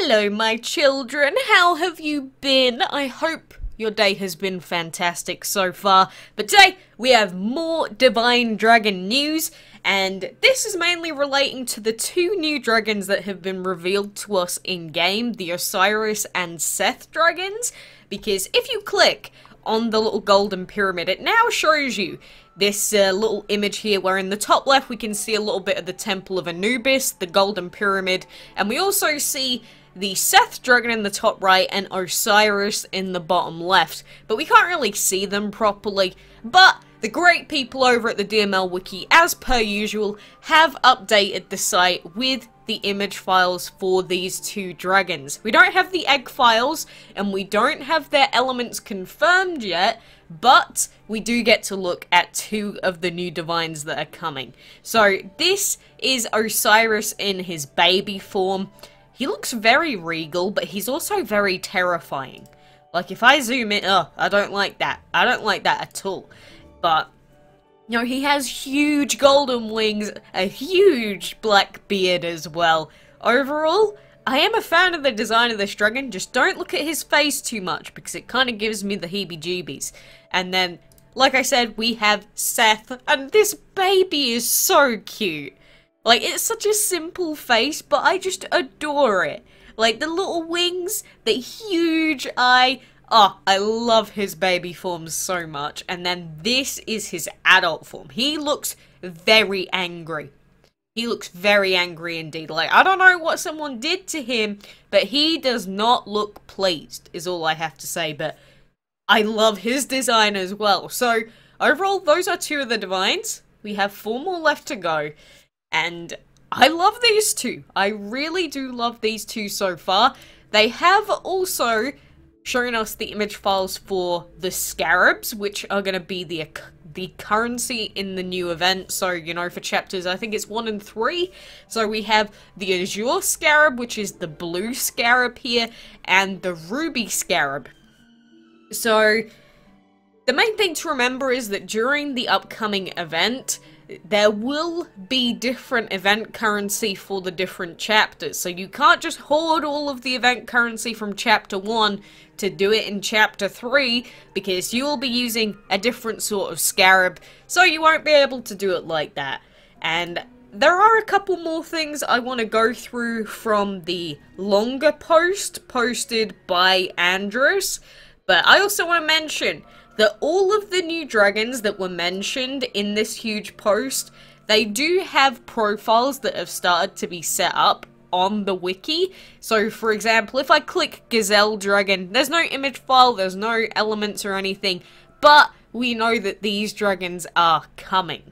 Hello, my children. How have you been? I hope your day has been fantastic so far. But today, we have more Divine Dragon news, and this is mainly relating to the two new dragons that have been revealed to us in-game, the Osiris and Seth dragons, because if you click on the little golden pyramid, it now shows you this little image here where in the top left we can see a little bit of the Temple of Anubis, the golden pyramid, and we also see the Seth dragon in the top right and Osiris in the bottom left. But we can't really see them properly. But the great people over at the DML wiki, as per usual, have updated the site with the image files for these two dragons. We don't have the egg files, and we don't have their elements confirmed yet, but we do get to look at two of the new divines that are coming. So this is Osiris in his baby form. He looks very regal, but he's also very terrifying. Like, if I zoom in, I don't like that. I don't like that at all. But, you know, he has huge golden wings, a huge black beard as well. Overall, I am a fan of the design of this dragon, just don't look at his face too much, because it kind of gives me the heebie-jeebies. And then, like I said, we have Seth, and this baby is so cute. Like, it's such a simple face, but I just adore it. Like, the little wings, the huge eye. Oh, I love his baby form so much. And then this is his adult form. He looks very angry. He looks very angry indeed. Like, I don't know what someone did to him, but he does not look pleased, is all I have to say. But I love his design as well. So, overall, those are two of the divines. We have 4 more left to go. And I love these two. I really do love these two so far. They have also shown us the image files for the scarabs, which are going to be the currency in the new event. So, you know, for chapters, I think it's 1 and 3. So we have the azure scarab, which is the blue scarab here, and the ruby scarab. So the main thing to remember is that during the upcoming event, there will be different event currency for the different chapters. So you can't just hoard all of the event currency from chapter 1 to do it in chapter 3, because you will be using a different sort of scarab, so you won't be able to do it like that. And there are a couple more things I want to go through from the longer post posted by Andrews, but I also want to mention that all of the new dragons that were mentioned in this huge post, they do have profiles that have started to be set up on the wiki. So, for example, if I click Gazelle Dragon, there's no image file, there's no elements or anything, but we know that these dragons are coming.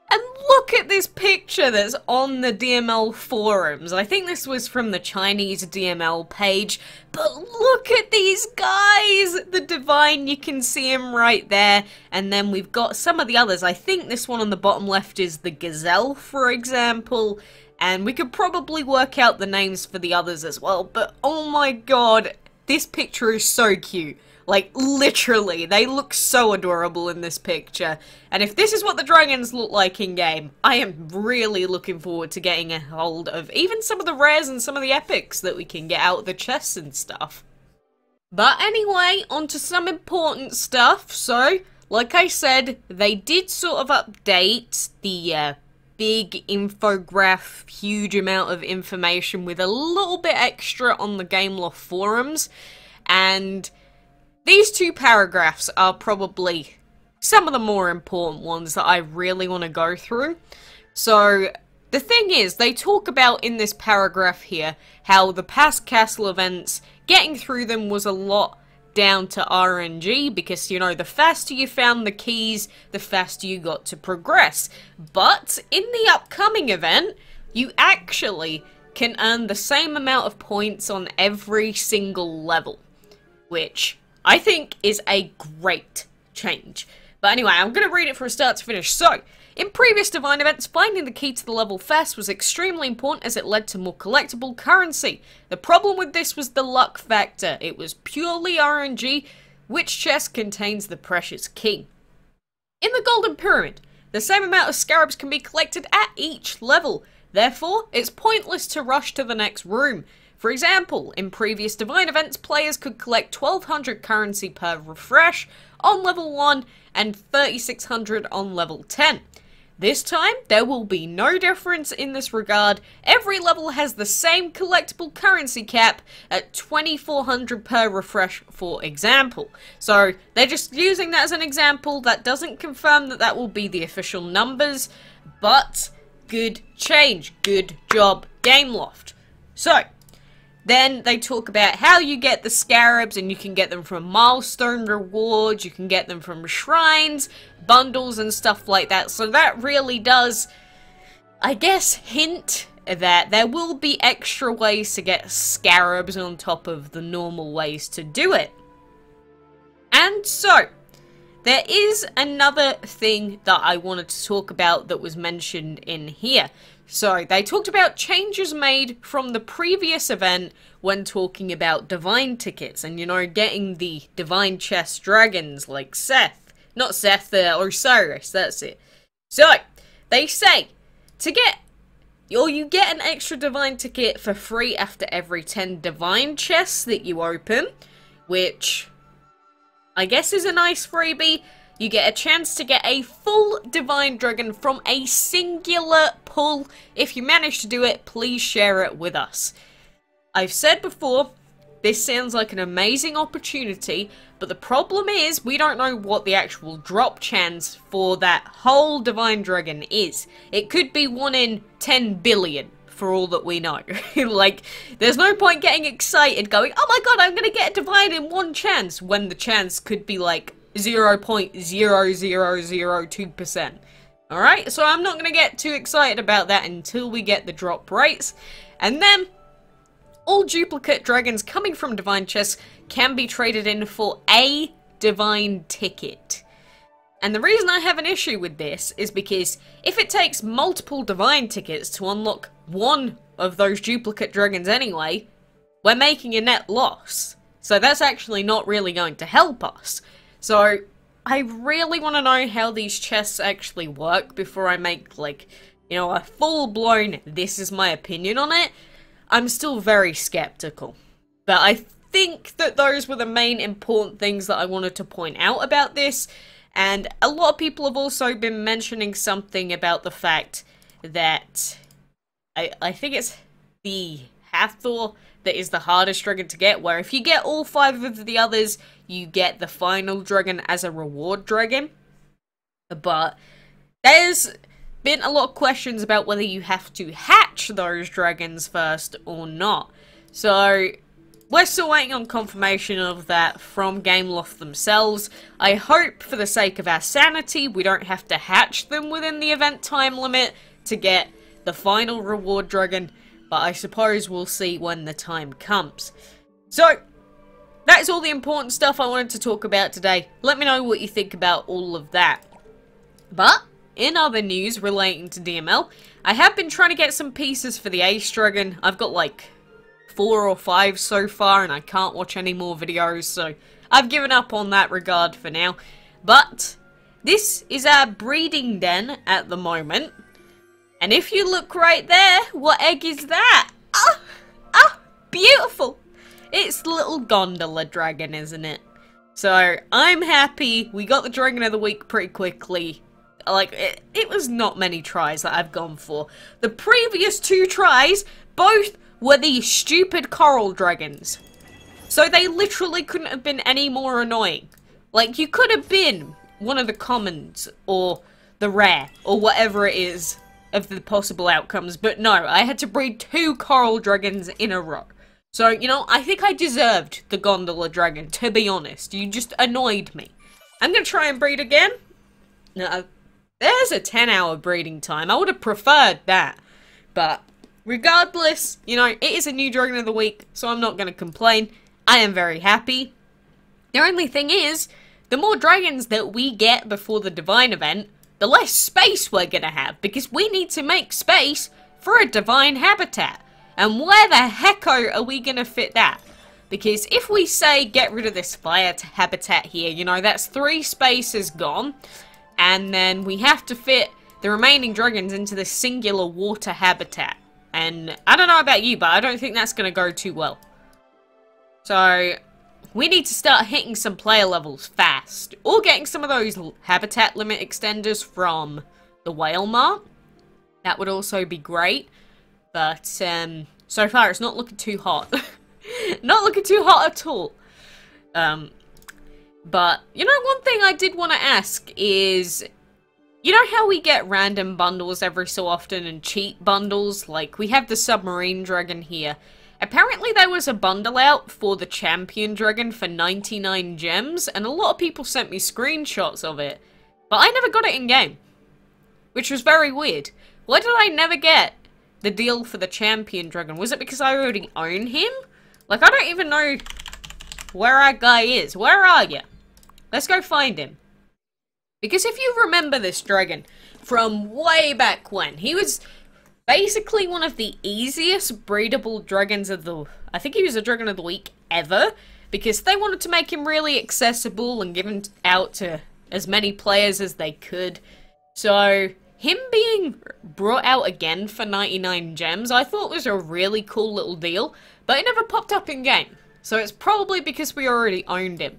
And look at this picture that's on the DML forums. I think this was from the Chinese DML page, but look at these guys! The divine, you can see him right there, and then we've got some of the others. I think this one on the bottom left is the gazelle, for example, and we could probably work out the names for the others as well, but oh my god, this picture is so cute. Like, literally, they look so adorable in this picture. And if this is what the dragons look like in-game, I am really looking forward to getting a hold of even some of the rares and some of the epics that we can get out of the chests and stuff. But anyway, on to some important stuff. So, like I said, they did sort of update the big infograph, huge amount of information with a little bit extra on the Gameloft forums. And these 2 paragraphs are probably some of the more important ones that I really want to go through. So, the thing is, they talk about in this paragraph here how the past castle events, getting through them was a lot down to RNG, because, you know, the faster you found the keys, the faster you got to progress. But in the upcoming event, you actually can earn the same amount of points on every single level, which I think is a great change. But anyway, I'm going to read it from start to finish. So, in previous Divine events, finding the key to the level fast was extremely important as it led to more collectible currency. The problem with this was the luck factor. It was purely RNG, which chest contains the precious key. In the Golden Pyramid, the same amount of scarabs can be collected at each level. Therefore, it's pointless to rush to the next room. For example, in previous Divine events, players could collect 1200 currency per refresh on level 1 and 3600 on level 10. This time, there will be no difference in this regard. Every level has the same collectible currency cap at 2400 per refresh, for example. So, they're just using that as an example. That doesn't confirm that that will be the official numbers, but good change. Good job, Gameloft. So, then they talk about how you get the scarabs, and you can get them from milestone rewards, you can get them from shrines, bundles and stuff like that. So that really does, I guess, hint that there will be extra ways to get scarabs on top of the normal ways to do it. And so, there is another thing that I wanted to talk about that was mentioned in here. So, they talked about changes made from the previous event when talking about divine tickets and, you know, getting the divine chest dragons like Seth. Not Seth, Osiris, that's it. So, they say, you get an extra divine ticket for free after every 10 divine chests that you open, which I guess is a nice freebie. You get a chance to get a full divine dragon from a singular pull. If you manage to do it, please share it with us. I've said before, this sounds like an amazing opportunity, but the problem is we don't know what the actual drop chance for that whole divine dragon is. It could be 1 in 10 billion. For all that we know. Like, there's no point getting excited going, oh my god, I'm gonna get a divine in one chance, when the chance could be like 0.0002%. Alright, so I'm not gonna get too excited about that until we get the drop rates. And then, all duplicate dragons coming from divine chests can be traded in for a divine ticket. And the reason I have an issue with this is because if it takes multiple divine tickets to unlock one of those duplicate dragons anyway, we're making a net loss. So that's actually not really going to help us. So I really want to know how these chests actually work before I make, like, you know, a full-blown this is my opinion on it. I'm still very skeptical. But I think that those were the main important things that I wanted to point out about this. And a lot of people have also been mentioning something about the fact that I think it's the Hathor that is the hardest dragon to get, where if you get all 5 of the others, you get the final dragon as a reward dragon. But there's been a lot of questions about whether you have to hatch those dragons first or not. So we're still waiting on confirmation of that from Gameloft themselves. I hope, for the sake of our sanity, we don't have to hatch them within the event time limit to get the final reward dragon, but I suppose we'll see when the time comes. So, that is all the important stuff I wanted to talk about today. Let me know what you think about all of that. But, in other news relating to DML, I have been trying to get some pieces for the Ace Dragon. I've got like 4 or 5 so far, and I can't watch any more videos, so I've given up on that regard for now. But this is our breeding den at the moment, and if you look right there, what egg is that? Beautiful! It's the little gondola dragon, isn't it? So I'm happy. We got the Dragon of the Week pretty quickly. Like, it was not many tries that I've gone for. The previous 2 tries, both were these stupid coral dragons. So they literally couldn't have been any more annoying. Like, you could have been one of the commons, or the rare, or whatever it is of the possible outcomes, but no, I had to breed 2 coral dragons in a row. So, you know, I think I deserved the gondola dragon, to be honest. You just annoyed me. I'm gonna try and breed again. No, there's a 10-hour breeding time. I would have preferred that, but regardless, you know, it is a new Dragon of the Week, so I'm not going to complain. I am very happy. The only thing is, the more dragons that we get before the Divine event, the less space we're going to have, because we need to make space for a Divine habitat. And where the hecko are we going to fit that? Because if we say get rid of this fire habitat here, you know, that's 3 spaces gone, and then we have to fit the remaining dragons into this singular water habitat. And I don't know about you, but I don't think that's going to go too well. So, we need to start hitting some player levels fast. Or getting some of those habitat limit extenders from the whale mart. That would also be great. But, so far it's not looking too hot. Not looking too hot at all. But, you know, one thing I did want to ask is, you know how we get random bundles every so often and cheat bundles? Like, we have the submarine dragon here. Apparently there was a bundle out for the champion dragon for 99 gems, and a lot of people sent me screenshots of it. But I never got it in game. Which was very weird. Why did I never get the deal for the champion dragon? Was it because I already own him? Like, I don't even know where our guy is. Where are you? Let's go find him. Because if you remember this dragon from way back when, he was basically one of the easiest breedable dragons of the... I think he was a dragon of the week ever. Because they wanted to make him really accessible and give him out to as many players as they could. So, him being brought out again for 99 gems, I thought was a really cool little deal. But it never popped up in game. So it's probably because we already owned him.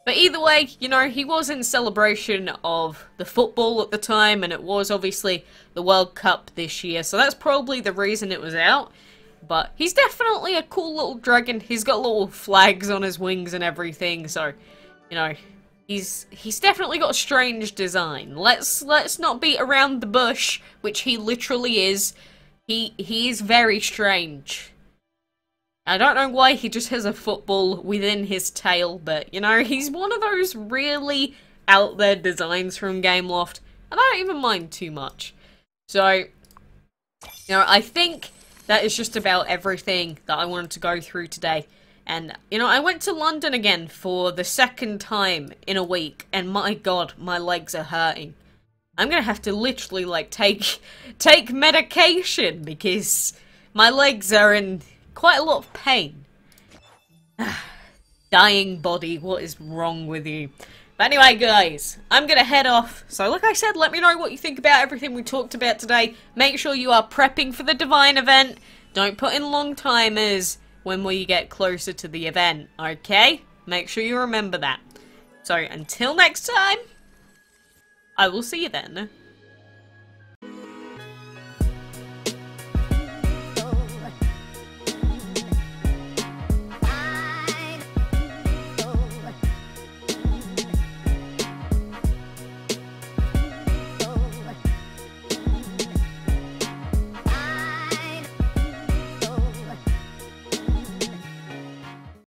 But either way, you know, he was in celebration of the football at the time, and it was obviously the World Cup this year, so that's probably the reason it was out. But he's definitely a cool little dragon. He's got little flags on his wings and everything, so, you know, he's definitely got a strange design. Let's not beat around the bush, which he literally is. He is very strange. I don't know why he just has a football within his tail, but, you know, he's one of those really out there designs from Gameloft, and I don't even mind too much. So, you know, I think that is just about everything that I wanted to go through today. And, you know, I went to London again for the second time in a week, and my god, my legs are hurting. I'm gonna have to literally, like, take medication, because my legs are in quite a lot of pain. Dying body, what is wrong with you? But anyway, guys, I'm gonna head off. So like I said, let me know what you think about everything we talked about today. Make sure you are prepping for the Divine event. Don't put in long timers when we get closer to the event, okay? Make sure you remember that. So until next time, I will see you then.